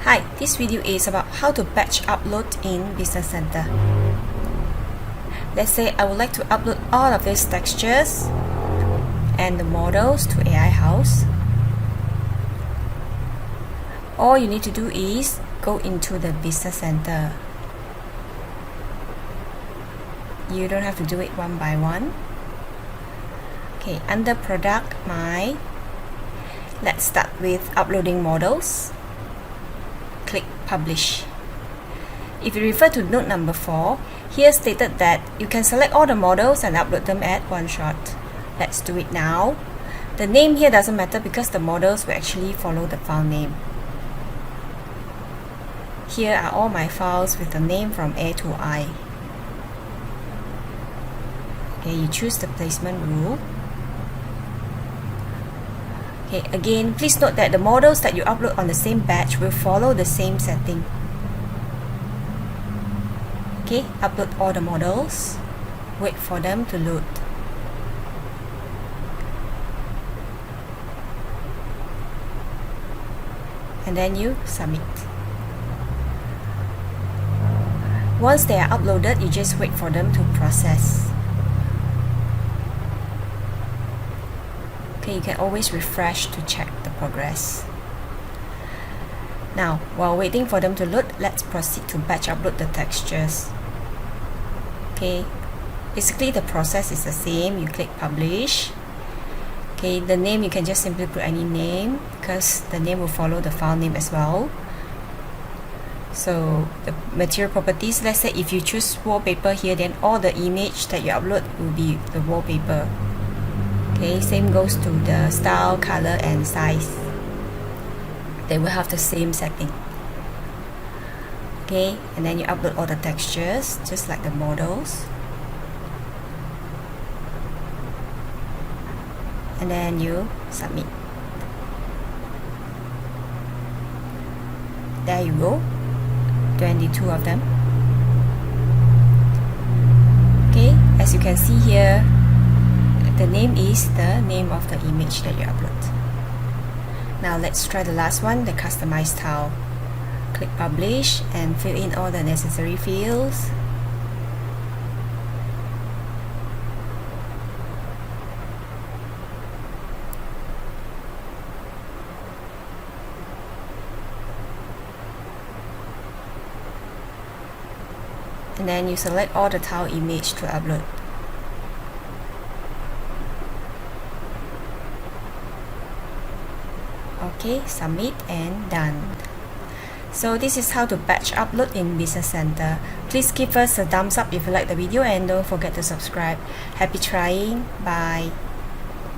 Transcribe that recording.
Hi, this video is about how to batch upload in Business Center. Let's say I would like to upload all of these textures and the models to AiHouse. All you need to do is go into the Business Center. You don't have to do it one by one. Okay, under Product, My, let's start with uploading models. Click Publish. If you refer to note number 4, here stated that you can select all the models and upload them at one shot. Let's do it now. The name here doesn't matter because the models will actually follow the file name. Here are all my files with the name from A to I. Okay, you choose the placement rule. Okay, again, please note that the models that you upload on the same batch will follow the same setting. Okay, upload all the models. Wait for them to load. And then you submit. Once they are uploaded, you just wait for them to process. Okay, you can always refresh to check the progress. Now, while waiting for them to load, let's proceed to batch upload the textures. Okay, basically the process is the same. You click Publish. Okay, the name you can just simply put any name because the name will follow the file name as well. So the material properties, let's say if you choose wallpaper here, then all the image that you upload will be the wallpaper. Okay, same goes to the style, color and size. They will have the same setting. Okay, and then you upload all the textures just like the models. And then you submit. There you go. 22 of them. Okay, as you can see here, the name is the name of the image that you upload. Now let's try the last one, the customize tile. Click Publish and fill in all the necessary fields. And then you select all the tile image to upload. Okay, submit and done. So this is how to batch upload in Business Center. Please give us a thumbs up if you like the video and don't forget to subscribe. Happy trying. Bye.